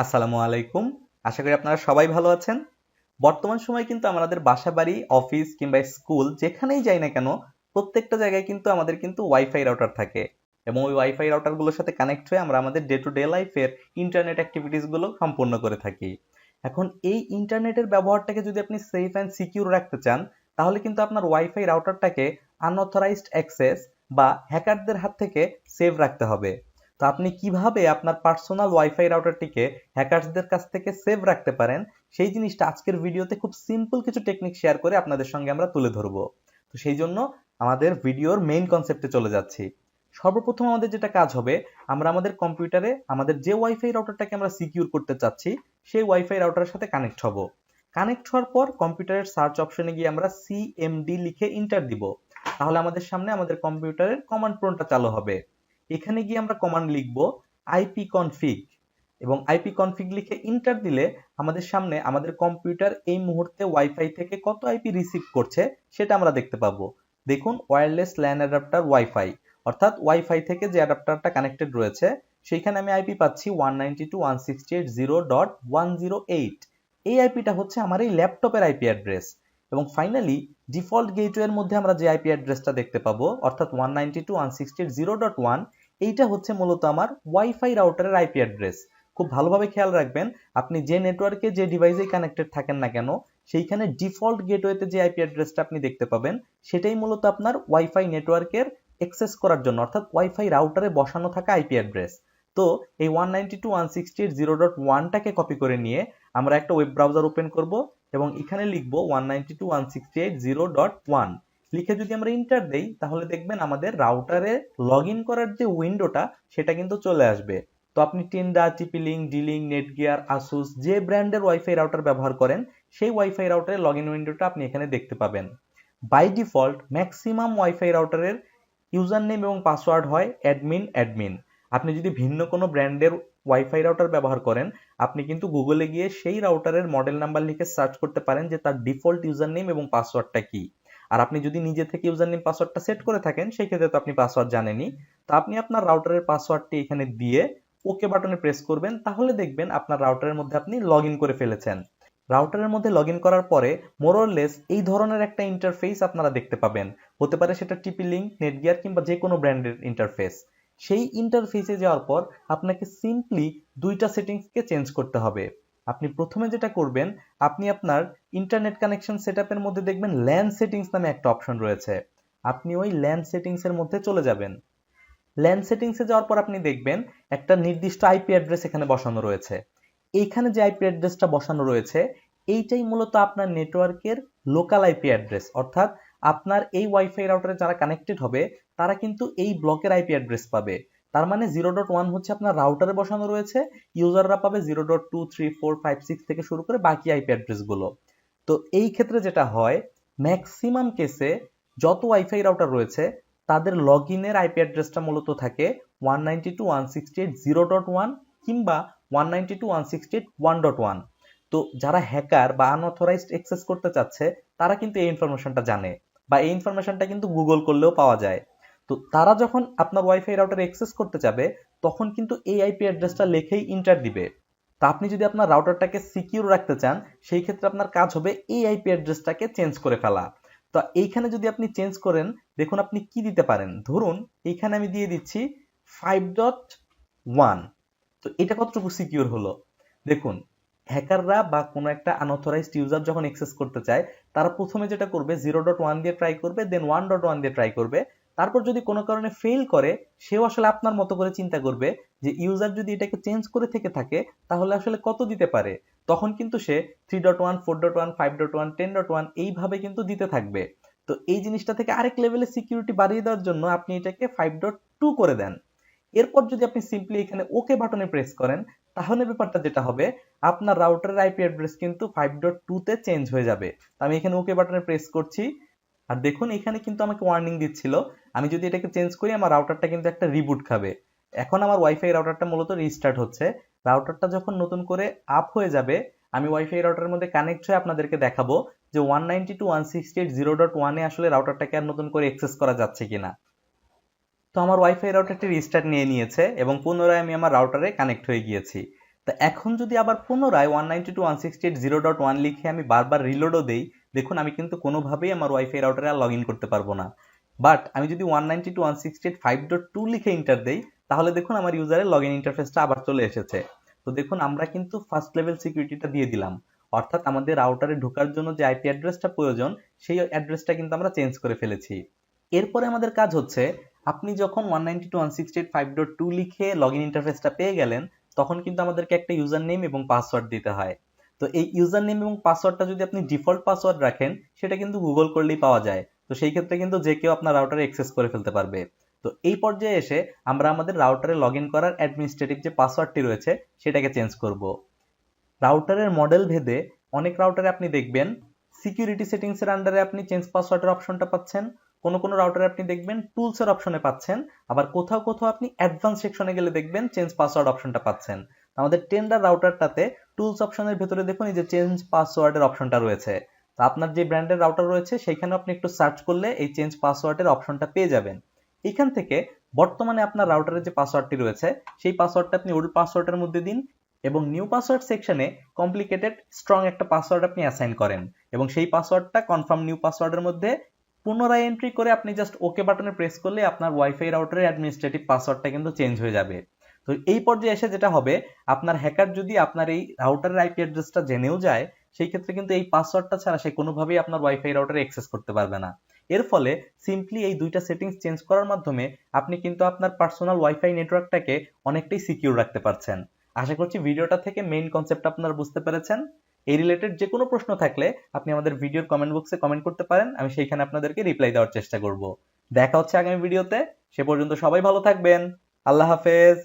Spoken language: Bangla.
আসসালামু আলাইকুম। আশা করি আপনারা সবাই ভালো আছেন। বর্তমান সময়ে কিন্তু আমাদের বাসাবাড়ি, অফিস কিংবা স্কুল যেখানেই যাই না কেন প্রত্যেকটা জায়গায় কিন্তু আমাদের কিন্তু ওয়াইফাই রাউটার থাকে এবং ওই ওয়াইফাই রাউটারগুলোর সাথে কানেক্ট হয়ে আমরা আমাদের ডে টু ডে লাইফের ইন্টারনেট অ্যাক্টিভিটিস গুলো সম্পূর্ণ করে থাকি। এখন এই ইন্টারনেটের ব্যবহারটাকে যদি আপনি সেফ অ্যান্ড সিকিউর রাখতে চান তাহলে কিন্তু আপনার ওয়াইফাই রাউটারটাকে আনঅথরাইজড অ্যাক্সেস বা হ্যাকারদের হাত থেকে সেভ রাখতে হবে। তো আপনি কিভাবে আপনার পার্সোনাল ওয়াইফাই রাউটারটিকে হ্যাকারসদের কাছ থেকে সেভ রাখতে পারেন সেই জিনিসটা আজকের ভিডিওতে খুব সিম্পল কিছু টেকনিক শেয়ার করে আপনাদের সঙ্গে আমরা তুলে ধরবো। তো সেই জন্য আমাদের ভিডিওর মেইন কনসেপ্টে চলে যাচ্ছি। সর্বপ্রথম আমাদের যেটা কাজ হবে, আমরা আমাদের কম্পিউটারে আমাদের যে ওয়াইফাই রাউটারটাকে আমরা সিকিউর করতে চাচ্ছি সেই ওয়াইফাই রাউটারের সাথে কানেক্ট হব। কানেক্ট হওয়ার পর কম্পিউটারের সার্চ অপশনে গিয়ে আমরা সিএমডি লিখে ইন্টার দিব। তাহলে আমাদের সামনে আমাদের কম্পিউটারের কমান্ড প্রম্পটটা চালু হবে। এখানে গিয়ে আমরা কমান্ড লিখব আইপি কনফিগ এবং আইপি কনফিগ লিখে ইন্টার দিলে আমাদের সামনে আমাদের কম্পিউটার এই মুহূর্তে ওয়াইফাই থেকে কত আইপি রিসিভ করছে সেটা আমরা দেখতে পাবো। দেখুন, ওয়্যারলেস ল্যান অ্যাডাপ্টার ওয়াইফাই, অর্থাৎ ওয়াইফাই থেকে যে অ্যাডাপ্টারটা কানেক্টেড রয়েছে সেইখানে আমি আইপি পাচ্ছি 192.168.0.108। এই আইপিটা হচ্ছে আমার এই ল্যাপটপের আইপি অ্যাড্রেস। এবং ফাইনালি ডিফল্ট গেটওয়ের মধ্যে আমরা যে আইপি অ্যাড্রেসটা দেখতে পাবো অর্থাৎ 192.168.0.1, এইটা হচ্ছে মূলত আমার ওয়াইফাই রাউটারের আইপি অ্যাড্রেস। খুব ভালোভাবে খেয়াল রাখবেন, আপনি যে নেটওয়ার্কে যে ডিভাইসে কানেক্টেড থাকেন না কেন সেইখানে ডিফল্ট গেটওয়েতে যে আইপি অ্যাড্রেসটা আপনি দেখতে পাবেন সেটাই মূলত আপনার ওয়াইফাই নেটওয়ার্কের অ্যাক্সেস করার জন্য অর্থাৎ ওয়াইফাই রাউটারে বসানো থাকা আইপি অ্যাড্রেস। তো এই 192.168.0.1টাকে কপি করে নিয়ে আমরা একটা ওয়েব ব্রাউজার ওপেন করব এবং এখানে লিখব 192.168.0.1। লিখে যদি আমরা ইন্টার দেই তাহলে দেখবেন আমাদের রাউটারে লগ ইন করার যে উইন্ডোটা সেটা কিন্তু চলে আসবে। তো আপনি Tenda, TP Link, D Link, Netgear, Asus যে ব্র্যান্ডের ওয়াইফাই রাউটার ব্যবহার করেন সেই ওয়াইফাই রাউটারের লগ ইন উইন্ডোটা আপনি এখানে দেখতে পাবেন। বাই ডিফল্ট ম্যাক্সিমাম ওয়াইফাই রাউটারের ইউজার নেম এবং পাসওয়ার্ড হয় অ্যাডমিন অ্যাডমিন। আপনি যদি ভিন্ন কোনো ব্র্যান্ডের ওয়াইফাই রাউটার ব্যবহার করেন আপনি কিন্তু গুগলে গিয়ে সেই রাউটারের মডেল নাম্বার লিখে সার্চ করতে পারেন যে তার ডিফল্ট ইউজার নেম এবং পাসওয়ার্ডটা কি। আর আপনি যদি নিজে থেকে ইউজার নেম পাসওয়ার্ডটা সেট করে থাকেন সেই ক্ষেত্রে তো আপনি পাসওয়ার্ড জানেনই। তো আপনি আপনার রাউটারের পাসওয়ার্ডটি এখানে দিয়ে ওকে বাটনে প্রেস করবেন, তাহলে দেখবেন আপনার রাউটারের মধ্যে আপনি লগ ইন করে ফেলেছেন। রাউটারের মধ্যে লগ ইন করার পরে মোরলেস এই ধরনের একটা ইন্টারফেস আপনারা দেখতে পাবেন। হতে পারে সেটা টিপি-লিঙ্ক, নেটগিয়ার কিংবা যে কোনো ব্র্যান্ডের ইন্টারফেস। সেই ইন্টারফেসে যাওয়ার পর আপনাকে সিম্পলি দুইটা সেটিংসকে চেঞ্জ করতে হবে। আপনি প্রথমে যেটা করবেন, আপনি আপনার ইন্টারনেট কানেকশন সেটআপের মধ্যে দেখবেন ল্যান সেটিংস নামে একটা অপশন রয়েছে। আপনি ওই ল্যান সেটিংস এর মধ্যে চলে যাবেন। ল্যান সেটিংসে যাওয়ার পর আপনি দেখবেন একটা নির্দিষ্ট আইপি অ্যাড্রেস এখানে বসানো রয়েছে। এইখানে যে আইপি অ্যাড্রেসটা বসানো রয়েছে এইটাই মূলত আপনার নেটওয়ার্কের লোকাল আইপি অ্যাড্রেস, অর্থাৎ আপনার এই ওয়াইফাই রাউটারে যারা কানেক্টেড হবে তারা কিন্তু এই ব্লকের আইপি অ্যাড্রেস পাবে। তার মানে 0.1 হচ্ছে আপনার রাউটারে বসানো রয়েছে, ইউজাররা পাবে 0.2, 3, 4, 5, 6 থেকে শুরু করে বাকি আইপি অ্যাড্রেস গুলো। তো এই ক্ষেত্রে যেটা হয়, ম্যাক্সিমাম কেসে যত ওয়াইফাই রাউটার রয়েছে তাদের লগ ইনের আইপি অ্যাড্রেসটা মূলত থাকে 192.168.0.1 কিংবা 192.168.1.1। তো যারা হ্যাকার বা আনঅথরাইজড অ্যাক্সেস করতে চাচ্ছে তারা কিন্তু এই ইনফরমেশনটা জানে বা এই ইনফরমেশনটা কিন্তু গুগল করলেও পাওয়া যায়। তো তারা যখন আপনার ওয়াইফাই রাউটারে অ্যাক্সেস করতে যাবে তখন কিন্তু এই আইপি অ্যাড্রেসটা লিখেই ইন্টার দিবে। তা আপনি যদি আপনার রাউটারটাকে সিকিউর রাখতে চান সেই ক্ষেত্রে আপনার কাজ হবে এই আইপি অ্যাড্রেসটাকে চেঞ্জ করে ফেলা। তো এইখানে যদি আপনি চেঞ্জ করেন, দেখুন আপনি কি দিতে পারেন। ধরুন এইখানে আমি দিয়ে দিচ্ছি 5.1। তো এটা কতটুকু সিকিউর হলো দেখুন। হ্যাকাররা বা কোনো একটা আনঅথরাইজড ইউজার যখন অ্যাক্সেস করতে চায় তারা প্রথমে যেটা করবে 0.1 দিয়ে ট্রাই করবে, দেন 1.1 দিয়ে ট্রাই করবে। তারপর যদি কোনো কারণে ফেল করে সেও আসলে আপনার মতো করে চিন্তা করবে যে ইউজার যদি এটাকে চেঞ্জ করে থেকে থাকে তাহলে আসলে কত দিতে পারে। তখন কিন্তু সে 3.1, 4.1, 5.1, 10.1 এইভাবে কিন্তু দিতে থাকবে। তো এই জিনিসটা থেকে আরেক লেভেলে সিকিউরিটি বাড়িয়ে দেওয়ার জন্য আপনি এটাকে 5.2 করে দেন। এরপর যদি আপনি সিম্পলি এখানে ওকে বাটনে প্রেস করেন তাহলে ব্যাপারটা যেটা হবে, আপনার রাউটারের আইপি অ্যাড্রেস কিন্তু 5.2 তে চেঞ্জ হয়ে যাবে। আমি এখানে ওকে বাটনে প্রেস করছি আর দেখুন এখানে কিন্তু আমাকে ওয়ার্নিং দিচ্ছিল আমি যদি এটাকে চেঞ্জ করি আমার রাউটারটা কিন্তু একটা রিবুট খাবে। এখন আমার ওয়াইফাই রাউটারটা মূলত রিস্টার্ট হচ্ছে। রাউটারটা যখন নতুন করে আপ হয়ে যাবে আমি ওয়াইফাই রাউটারের মধ্যে কানেক্ট হয়ে আপনাদেরকে দেখাবো যে 192.168.0.1 এ আসলে রাউটারটাকে আর নতুন করে অ্যাক্সেস করা যাচ্ছে কিনা। তো আমার ওয়াইফাই রাউটারটি রিস্টার্ট নিয়ে নিয়েছে এবং পুনরায় আমি আমার রাউটারে কানেক্ট হয়ে গিয়েছি। তো এখন যদি আবার পুনরায় 192.168.0.1 লিখে আমি বারবার রিলোডও দেই, দেখুন আমি কিন্তু কোনোভাবেই আমার ওয়াইফাই রাউটারে আর লগ ইন করতে পারবো না। বাট আমি যদি 192.168.5.2 লিখে এন্টার দেই, তাহলে দেখুন আমার ইউজারের লগ ইন ইন্টারফেসটা আবার চলে এসেছে। তো দেখুন আমরা কিন্তু ফার্স্ট লেভেল সিকিউরিটিটা দিয়ে দিলাম, অর্থাৎ আমাদের রাউটারে ঢোকার জন্য যে আইপি অ্যাড্রেসটা প্রয়োজন সেই অ্যাড্রেসটা কিন্তু আমরা চেঞ্জ করে ফেলেছি। এরপরে আমাদের কাজ হচ্ছে, আপনি যখন 192.168.5.2 লিখে লগ ইন ইন্টারফেসটা পেয়ে গেলেন, তখন কিন্তু আমাদেরকে একটা ইউজার নেম এবং পাসওয়ার্ড দিতে হয়। তো এই ইউজার নেম এবং পাসওয়ার্ডটা যদি আপনি ডিফল্ট পাসওয়ার্ড রাখেন, সেটা কিন্তু গুগল করলেই পাওয়া যায়। তো সেই ক্ষেত্রে কিন্তু যে কেউ আপনার রাউটারে অ্যাক্সেস করে ফেলতে পারবে। তো এই পর্যায়ে এসে আমরা আমাদের রাউটারে লগ ইন করার অ্যাডমিনিস্ট্রেটিভ যে পাসওয়ার্ডটি রয়েছে সেটাকে চেঞ্জ করব। রাউটারের মডেল ভেদে অনেক রাউটারে আপনি দেখবেন সিকিউরিটি সেটিংস এর আন্ডারে আপনি চেঞ্জ পাসওয়ার্ডের অপশনটা পাচ্ছেন, কোনো রাউটারে আপনি দেখবেন টুলস এর অপশনে পাচ্ছেন, আবার কোথাও কোথাও আপনি অ্যাডভান্স সেকশনে গেলে দেখবেন চেঞ্জ পাসওয়ার্ড অপশনটা পাচ্ছেন। আমাদের টেন্ডার রাউটারটাতে টুলস অপশনের ভেতরে দেখুন এই যে চেঞ্জ পাসওয়ার্ডের অপশনটা রয়েছে। তো আপনার যে ব্র্যান্ডের রাউটার রয়েছে সেখানে আপনি একটু সার্চ করলে এই চেঞ্জ পাসওয়ার্ডের অপশনটা পেয়ে যাবেন। এখান থেকে বর্তমানে আপনার রাউটারের যে পাসওয়ার্ডটি রয়েছে সেই পাসওয়ার্ডটা আপনি ওল্ড পাসওয়ার্ডের মধ্যে দিন এবং নিউ পাসওয়ার্ড সেকশনে কমপ্লিকেটেড স্ট্রং একটা পাসওয়ার্ড আপনি অ্যাসাইন করেন এবং সেই পাসওয়ার্ডটা কনফার্ম নিউ পাসওয়ার্ডের মধ্যে পুনরায় এন্ট্রি করে আপনি জাস্ট ওকে বাটনে প্রেস করলে আপনার ওয়াইফাই রাউটারের অ্যাডমিনিস্ট্রেটিভ পাসওয়ার্ডটা কিন্তু চেঞ্জ হয়ে যাবে। তো এই পর্যায়ে এসে যেটা হবে, আপনার হ্যাকার যদি আপনার এই রাউটারের আইপি অ্যাড্রেসটা জেনেও যায়, সেই ক্ষেত্রে কিন্তু এই পাসওয়ার্ডটা ছাড়া সে কোনোভাবেই আপনার ওয়াইফাই রাউটারে অ্যাক্সেস করতে পারবে না। এর ফলে সিম্পলি এই দুইটা সেটিংস চেঞ্জ করার মাধ্যমে আপনি কিন্তু আপনার পার্সোনাল ওয়াইফাই নেটওয়ার্কটাকে অনেকটাই সিকিউর রাখতে পারছেন। আশা করছি ভিডিওটা থেকে মেইন কনসেপ্ট আপনারা বুঝতে পেরেছেন। এই রিলেটেড যে কোনো প্রশ্ন থাকলে আপনি আমাদের ভিডিওর কমেন্ট বক্সে কমেন্ট করতে পারেন, আমি সেইখানে আপনাদেরকে রিপ্লাই দেওয়ার চেষ্টা করব। দেখা হচ্ছে আগামী ভিডিওতে, সে পর্যন্ত সবাই ভালো থাকবেন। আল্লাহ হাফেজ।